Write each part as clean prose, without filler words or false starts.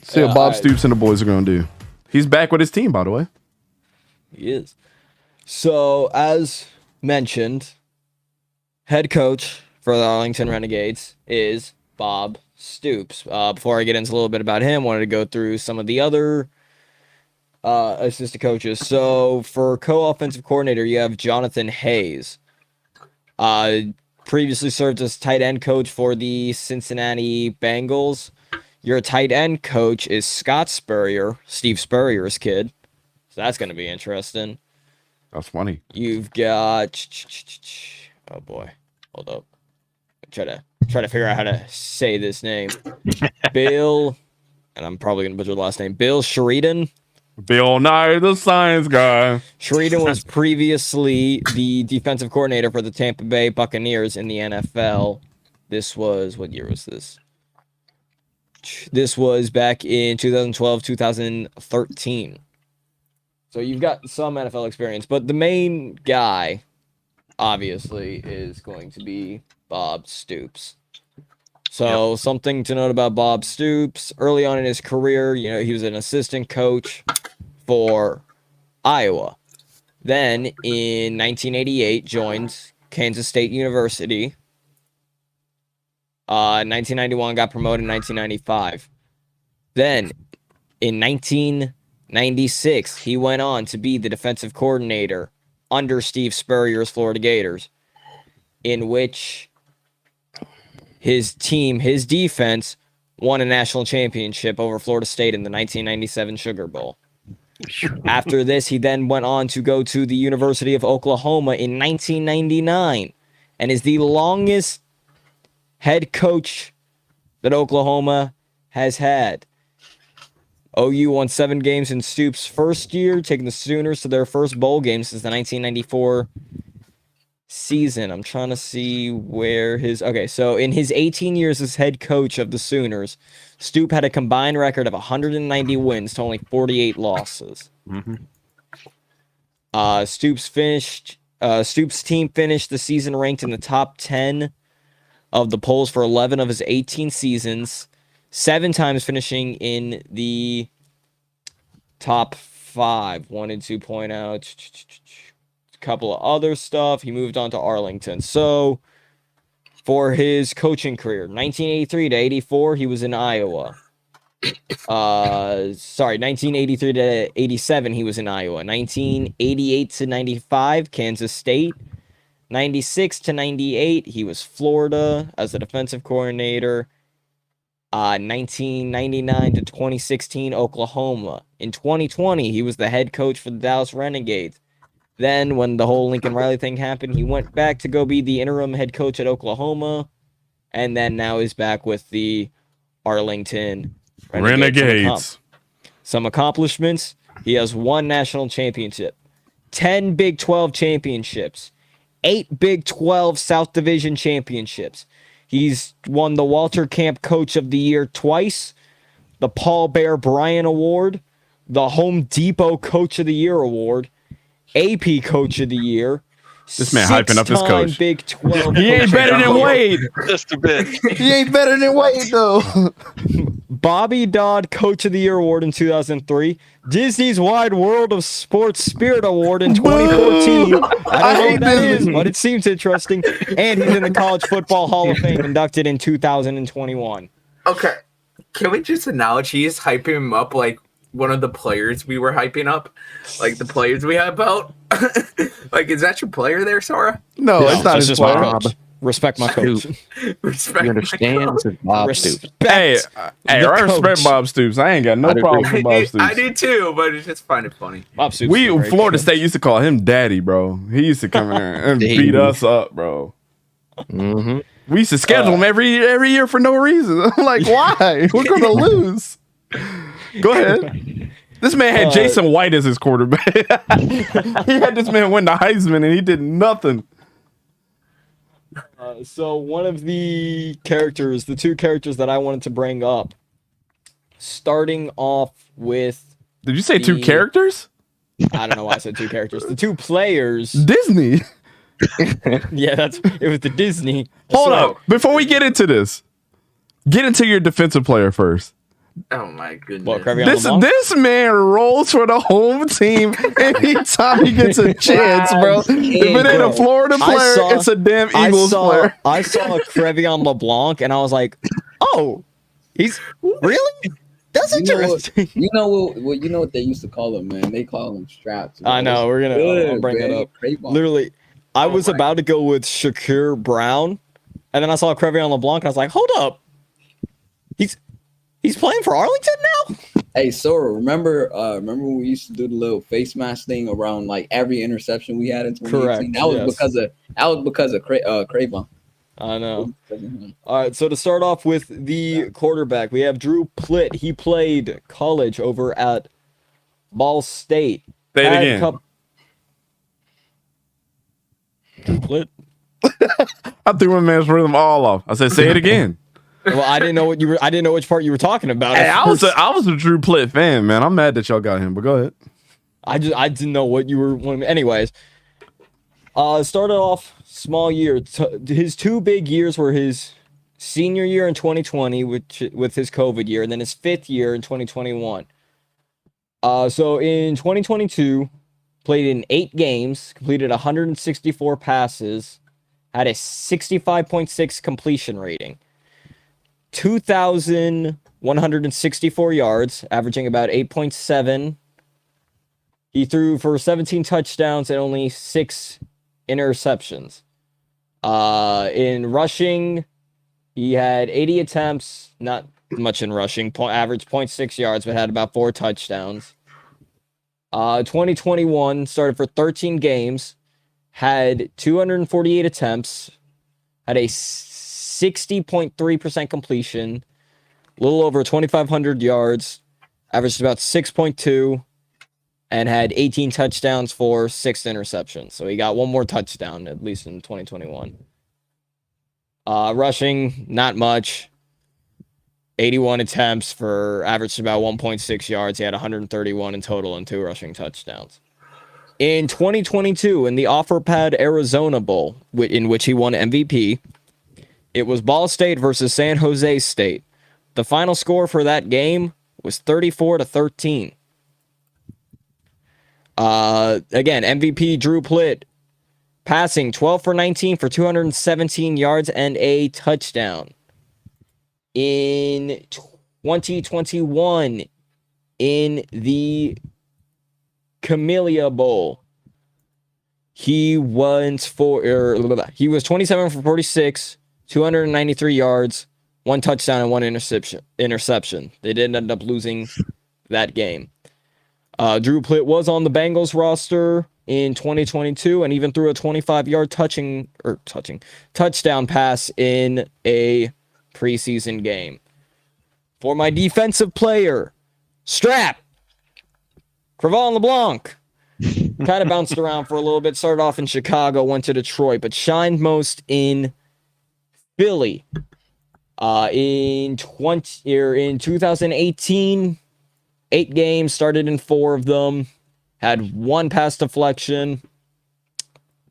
See what Bob Stoops and the boys are going to do. He's back with his team, by the way. He is. So, as mentioned, head coach for the Arlington Renegades is Bob Stoops. Before I get into a little bit about him, I wanted to go through some of the other assistant coaches. So, for co-offensive coordinator, you have Jonathan Hayes. Previously served as tight end coach for the Cincinnati Bengals. Your tight end coach is Scott Spurrier, Steve Spurrier's kid. So that's going to be interesting. That's funny. You've got... Oh, boy. Hold up. Try to figure out how to say this name. Bill... And I'm probably going to butcher the last name. Bill Sheridan. Bill Nye, the science guy. Sheridan was previously the defensive coordinator for the Tampa Bay Buccaneers in the NFL. This was... What year was this? This was back in 2012, 2013. So you've got some NFL experience, but the main guy, obviously, is going to be Bob Stoops. So something to note about Bob Stoops, early on in his career, he was an assistant coach for Iowa. Then in 1988, joined Kansas State University. 1991 got promoted in 1995. Then in 1996, he went on to be the defensive coordinator under Steve Spurrier's Florida Gators, in which his defense, won a national championship over Florida State in the 1997 Sugar Bowl. After this, he then went on to go to the University of Oklahoma in 1999 and is the longest head coach that Oklahoma has had. OU won 7 games in Stoops' first year, taking the Sooners to their first bowl game since the 1994 season. I'm trying to see where his... Okay, so in his 18 years as head coach of the Sooners, Stoop had a combined record of 190 wins to only 48 losses. Mm-hmm. Stoops' team finished the season ranked in the top 10 of the polls for 11 of his 18 seasons, 7 times finishing in the top 5. Wanted to point out a couple of other stuff. He moved on to Arlington. So, for his coaching career, 1983 to 84, he was in Iowa. 1983 to 87, he was in Iowa. 1988 to 95, Kansas State. 96 to 98, he was Florida as the defensive coordinator. 1999 to 2016, Oklahoma. In 2020, he was the head coach for the Dallas Renegades. Then, when the whole Lincoln Riley thing happened, he went back to go be the interim head coach at Oklahoma. And then now he's back with the Arlington Renegades. Some accomplishments. He has 1 national championship, 10 Big 12 championships, 8 Big 12 South Division championships. He's won the Walter Camp Coach of the Year twice, the Paul Bear Bryant Award, the Home Depot Coach of the Year Award, AP Coach of the Year. This man hyping up his coach. Big 12 He ain't better than Wade. Just a bit. He ain't better than Wade, though. Bobby Dodd Coach of the Year Award in 2003. Disney's Wide World of Sports Spirit Award in 2014. I don't know what that is, but it seems interesting. And he's in the College Football Hall of Fame, inducted in 2021. Okay. Can we just acknowledge he's hyping him up like one of the players we were hyping up? Like the players we hype out? Like, is that your player there, Sora? No, it's not his just player. my coach. Respect my coach. Respect You understand? This is Bob Stoops. Hey, I the respect coach. Bob Stoops. I ain't got no problem with Bob Stoops. I do too, but I just find it funny. Bob Stoops We is a great Florida coach. State used to call him Daddy, bro. He used to come in there and beat us up, bro. Mm-hmm. We used to schedule him every year for no reason. I'm like, why? We're gonna lose. Go ahead. This man had Jason White as his quarterback. He had this man win the Heisman, and he did nothing. So one of the two characters that I wanted to bring up, starting off with... Did you say 2 characters? I don't know why I said 2 characters. The 2 players... Disney. Yeah, it was the Disney. Hold up. Before we get into this, get into your defensive player first. Oh my goodness. What, Crevion This LeBlanc? this man rolls for the home team anytime he gets a chance, bro. If it ain't a Florida I player, saw- it's a damn Eagles player. I saw Crevion LeBlanc, and I was like, "Oh, he's really? That's interesting." You know what they used to call them, man? They call them straps. I know. We're gonna I'll bring that up. Literally, I was about to go with Shakur Brown, and then I saw Crevion LeBlanc, and I was like, "Hold up, he's playing for Arlington now." Hey, Sora, remember when we used to do the little face mask thing around like every interception we had in 2018? Correct, That was yes. because of Cravon. I know. All right, so to start off with the quarterback, we have Drew Plitt. He played college over at Ball State. Say it again. Drew Plitt. I threw my man's rhythm all off. I said, say it again. Well, I didn't know what you were. I didn't know which part you were talking about. Hey, I was a Drew Plitt fan, man. I'm mad that y'all got him, but go ahead. I didn't know what you were. Anyways, started off small year. His two big years were his senior year in 2020, with his COVID year, and then his fifth year in 2021. So in 2022, played in 8 games, completed 164 passes, had a 65.6 completion rating, 2,164 yards, averaging about 8.7. He threw for 17 touchdowns and only 6 interceptions. In rushing, he had 80 attempts, not much in rushing, average 0.6 yards, but had about 4 touchdowns. 2021 started for 13 games, had 248 attempts, had a 60.3% completion, a little over 2,500 yards, averaged about 6.2, and had 18 touchdowns for 6 interceptions. So he got one more touchdown, at least in 2021. Rushing, not much. 81 attempts for averaged about 1.6 yards. He had 131 in total and 2 rushing touchdowns. In 2022, in the Offer Pad Arizona Bowl, in which he won MVP, it was Ball State versus San Jose State. The final score for that game was 34-13. Again, MVP Drew Plitt, passing 12 for 19 for 217 yards and a touchdown. In 2021, in the Camellia Bowl, he was 27 for 46, 293 yards, 1 touchdown and 1 interception. They did end up losing that game. Drew Plitt was on the Bengals roster in 2022 and even threw a 25-yard touchdown pass in a preseason game. For my defensive player, Strap, Crevion LeBlanc, kind of bounced around for a little bit. Started off in Chicago, went to Detroit, but shined most in Philly. In 2018, 8 games, started in 4 of them, had 1 pass deflection,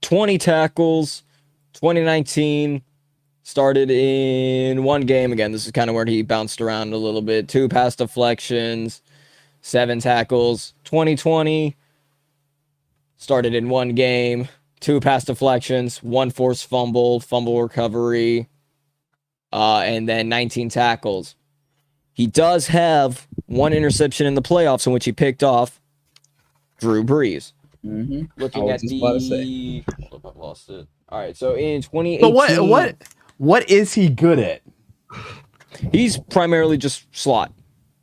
20 tackles. 2019, started in 1 game. Again, this is kind of where he bounced around a little bit. 2 pass deflections, 7 tackles. 2020, started in 1 game, 2 pass deflections, 1 forced fumble recovery, and then 19 tackles. He does have 1 interception in the playoffs in which he picked off Drew Brees. Mm-hmm. Looking at the... Hold up, I lost it. All right, so in 2018... But what is he good at? He's primarily just slot.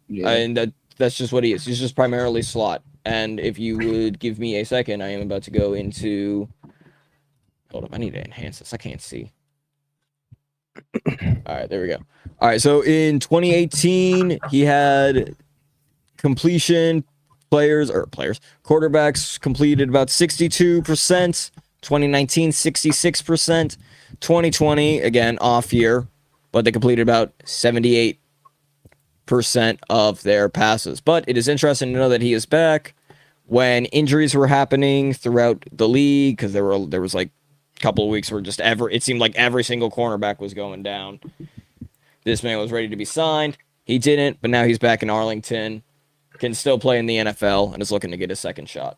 Yeah. And that's just what he is. He's just primarily slot. And if you would give me a second, I am about to go into... Hold up, I need to enhance this. I can't see. All right, there we go. All right, so in 2018, he had completion quarterbacks completed about 62%, 2019, 66%, 2020, again, off year, but they completed about 78% of their passes. But it is interesting to know that he is back when injuries were happening throughout the league, because there was like a couple of weeks where it seemed like every single cornerback was going down. This man was ready to be signed. He didn't, but now he's back in Arlington, can still play in the NFL, and is looking to get a second shot.